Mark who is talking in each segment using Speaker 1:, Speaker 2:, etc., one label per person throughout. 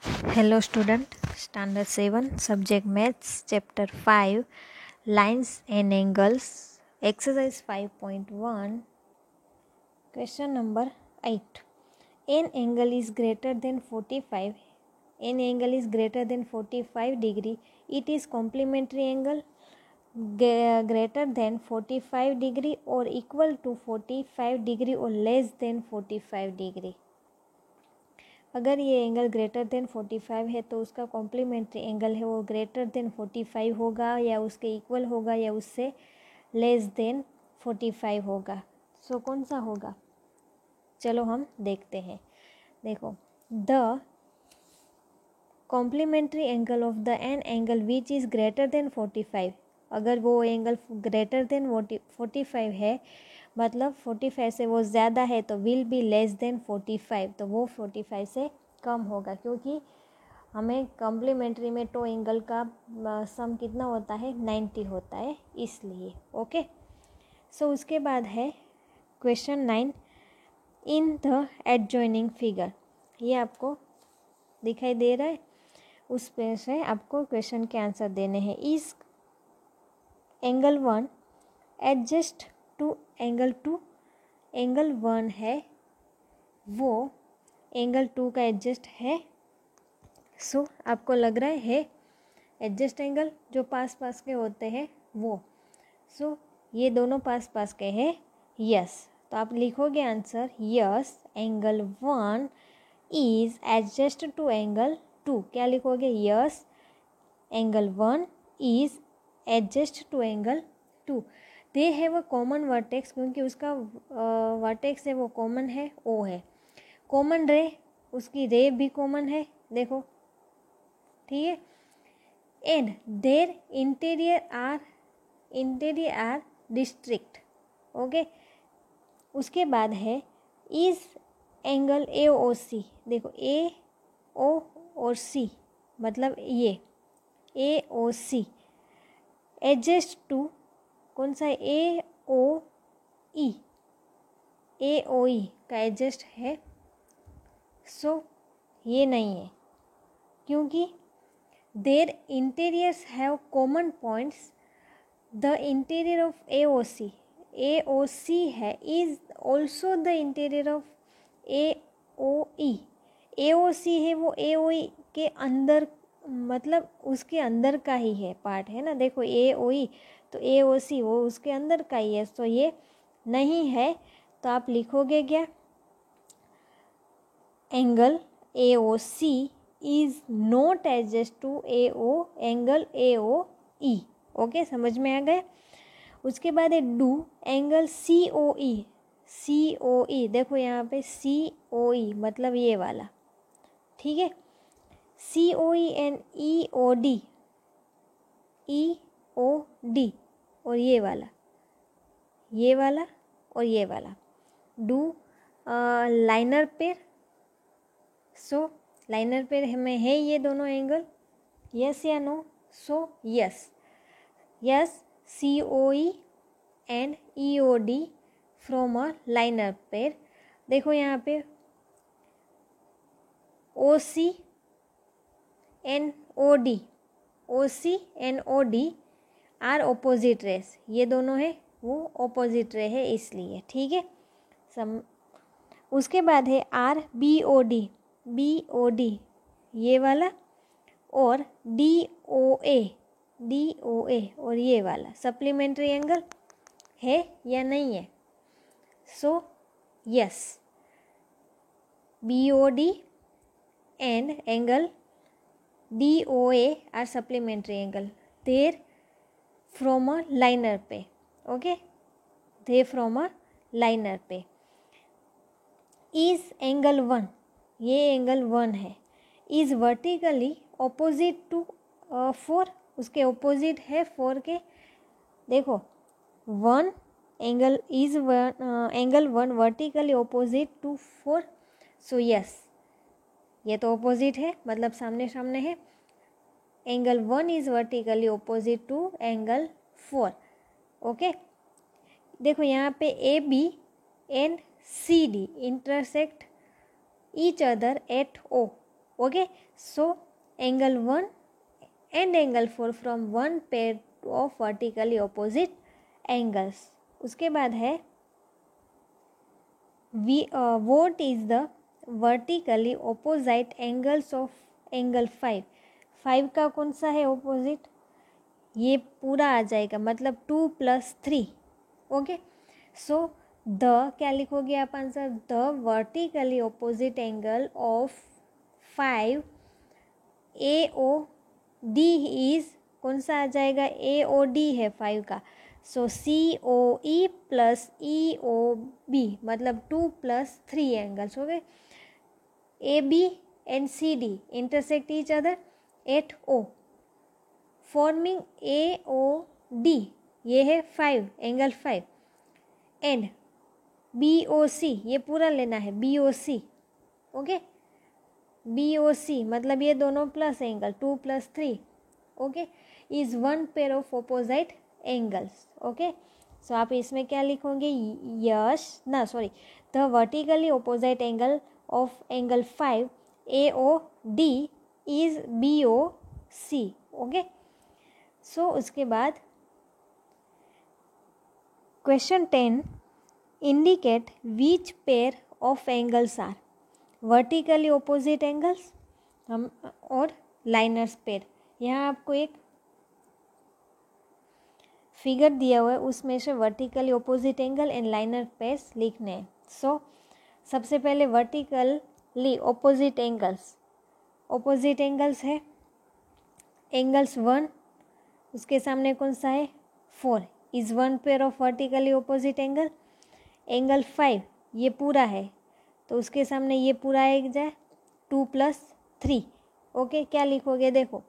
Speaker 1: Hello student, standard 7, subject maths, chapter 5, lines and angles, exercise 5.1, question number 8. An angle is greater than 45 degree. It is complementary angle greater than 45 degree or equal to 45 degree or less than 45 degree. अगर ये angle greater than 45 है तो उसका complementary angle है वो greater than 45 होगा या उसके इक्वल होगा या उससे लेस देन 45 होगा. सो कौन सा होगा? चलो हम देखते हैं. देखो, the complementary angle of the an angle which is greater than 45. अगर वो एंगल ग्रेटर देन 45 है मतलब 45 से वो ज़्यादा है तो विल बी लेस देन 45. तो वो 45 से कम होगा क्योंकि हमें कॉम्प्लीमेंट्री में टो एंगल का सम कितना होता है 90 होता है इसलिए. ओके, सो उसके बाद है question 9. In the adjoining figure, ये आपको दिखाई दे रहा है, उस पे से आपको क्वेश्चन के आंसर देने हैं. इस angle 1 adjacent to angle 2. Angle 1 है वो एंगल 2 का एडजस्ट है. सो आपको लग रहा है एडजस्ट एंगल जो पास पास के होते हैं वो. सो ये दोनों पास पास के हैं. यस, तो आप लिखोगे answer yes angle 1 is adjacent to angle 2. क्या लिखोगे? Yes angle 1 is adjacent to angle 2. They have a common vertex, क्योंकि उसका वर्टेक्स है वो कॉमन है, ओ है. कॉमन रे, उसकी रे भी कॉमन है, देखो, ठीक है. And their interior are distinct. Okay, उसके बाद है इज एंगल ए ओ सी. देखो ए ओ और सी मतलब ये ए ओ सी एडजस्ट टू कौन सा? ए ओ ई. ए ओ ई का एडजस्ट है. सो ये नहीं है क्योंकि their interiors have common points. The interior of A O C है is also the interior of A O E. A O C है वो ए ओ ई के अंदर, मतलब उसके अंदर का ही है पार्ट है ना. देखो ए ओ ई तो ए ओ सी वो उसके अंदर का ही है. तो ये नहीं है. तो आप लिखोगे क्या? Angle A O C is not adjacent to A O angle A O E. Okay, समझ में आ गया. उसके बाद है do angle C O E. C O ई, देखो यहाँ पे सी ओ ई मतलब ये वाला, ठीक है. C O E and E O D. E O D और ये वाला और ये वाला. डू लाइनर पेर. सो लाइनर पेर में है ये दोनों एंगल, यस या no? So yes C O E and E O D from a linear pair. देखो यहाँ पे O C and O D are opposite rays. ये दोनों है वो ऑपोजिट रे है इसलिए, ठीक है. उसके बाद है आर बी ओ डी ये वाला और डी ओ ए और ये वाला सप्लीमेंट्री एंगल है या नहीं है? So yes, B O D and angle D O A are supplementary angle. There from a linear pair. Okay, they from a linear pair. Is angle 1, ये एंगल 1 है, is vertically opposite to 4. उसके opposite है 4 के. देखो 1 angle is angle 1 vertically opposite to 4. So yes, ये तो opposite है मतलब सामने सामने है. Angle 1 is vertically opposite to angle 4. Okay, देखो यहाँ पे A B and C D intersect each other at O. Okay, so angle 1 and angle 4 from one pair of vertically opposite angles. उसके बाद है what is the vertically opposite angles of angle 5। 5 का कौन सा है ऑपोजिट, ये पूरा आ जाएगा, मतलब 2 + 3। ओके, सो द क्या लिखोगे आप answer, the vertically opposite angle of 5 AOD is, कौन सा आ जाएगा, AOD है 5 का, सो COE + EOB मतलब 2 + 3 एंगल्स हो गए। AB and CD intersect each other eight O forming AOD, ये है 5 एंगल 5 एंड BOC, ये पूरा लेना है BOC। ओके, BOC मतलब ये दोनों plus angle 2 + 3 okay is one pair of opposite angles. Okay, so आप इसमें क्या लिखोगे, यश ना sorry the vertically opposite angle of angle 5 AOD is BOC। Okay, so उसके बाद question 10 indicate which pair of angles are vertically opposite angles हम और liners pair. यहाँ आपको एक फिगर दिया हुआ है, उसमें से vertically opposite angle and liner pairs लिखने हैं। सो सबसे पहले वर्टिकली ऑपोजिट एंगल्स है एंगल्स 1, उसके सामने कौन सा है 4 is one pair of vertically opposite angle. Angle 5 ये पूरा है, तो उसके सामने ये पूरा आ जाए 2 + 3। ओके, क्या लिखोगे, देखो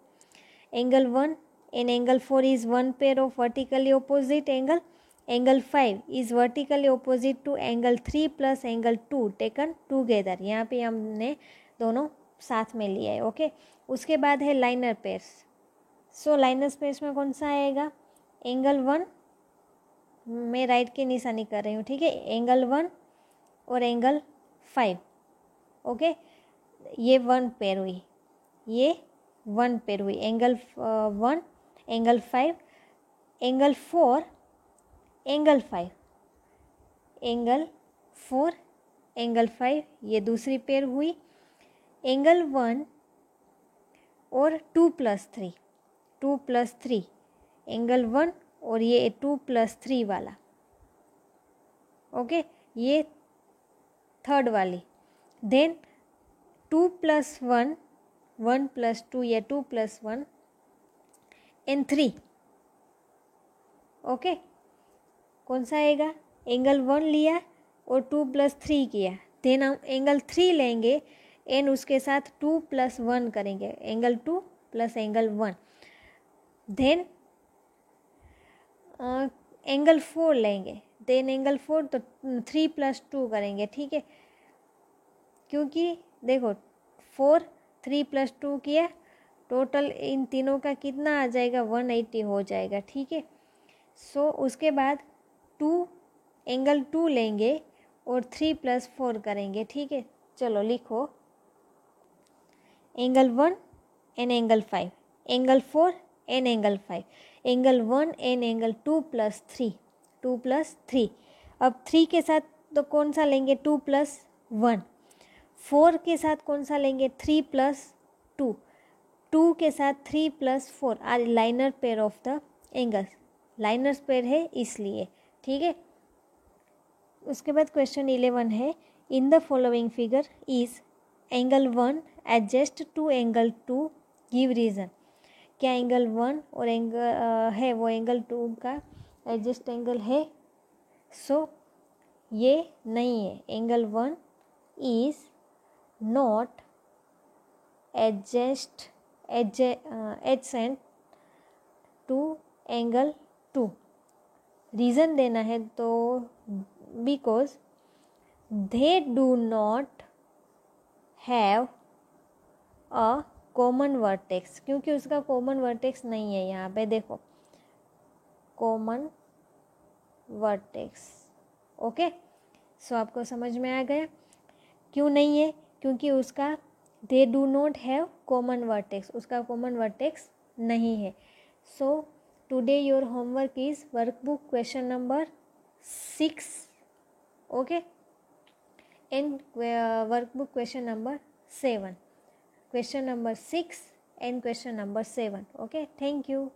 Speaker 1: angle 1 and angle 4 is one pair of vertically opposite angle. Angle 5 is vertically opposite to angle 3 + angle 2 taken together. यहाँ पे हमने दोनों साथ में लिया है। ओके, उसके बाद है लाइनर पेयर्स। सो लाइनर पेयर्स में कौन सा आएगा, एंगल 1, मैं राइट की निशानी कर रही हूँ, ठीक है, एंगल 1 और एंगल 5। ओके, ये वन पेयर हुई, ये वन पेयर हुई, angle 1 angle 5 angle 4 angle 5 angle 4 angle 5 ये दूसरी पेयर हुई। एंगल 1 और 2 + 3 2 + 3 एंगल 1 और ये 2 + 3 वाला। ओके, ये थर्ड वाली। देन 2 + 1 1 + 2 या 2 + 1 एंड 3। ओके, कौन सा आएगा, एंगल 1 लिया और 2 + 3 किया, देन हम एंगल 3 लेंगे एंड उसके साथ 2 + 1 करेंगे, एंगल 2 + एंगल 1। देन एंगल 4 लेंगे, देन एंगल 4 तो 3 + 2 करेंगे, ठीक है, क्योंकि देखो 4 3 + 2 किया, टोटल इन तीनों का कितना आ जाएगा 180 हो जाएगा, ठीक है। सो उसके बाद 2 एंगल 2 लेंगे और 3 + 4 करेंगे, ठीक है। चलो लिखो angle 1 and angle 5 angle 4 and angle 5 angle 1 and angle 2 + 3 2 + 3। अब 3 के साथ तो कौन सा लेंगे 2 + 1, 4 के साथ कौन सा लेंगे 3 + 2, 2 के साथ 3 + 4 are linear pair of the angles, linears pair है इसलिए, ठीक है। उसके बाद क्वेश्चन 11 है in the following figure is angle 1 adjacent to angle 2 give reason. क्या एंगल 1 और एंगल है वो एंगल 2 का एडजस्ट एंगल है, सो ये नहीं है, angle 1 is not adjacent to angle 2। Reason देना है तो because they do not have a common vertex, क्योंकि उसका कॉमन वर्टेक्स नहीं है। यहाँ पे देखो कॉमन वर्टेक्स। ओके, सो आपको समझ में आ गया क्यों नहीं है, क्योंकि उसका दे do not have common vertex, उसका कॉमन वर्टेक्स नहीं है. So today your homework is workbook question number 6, okay, and workbook question number 7, question number 6 and question number 7. Okay, thank you.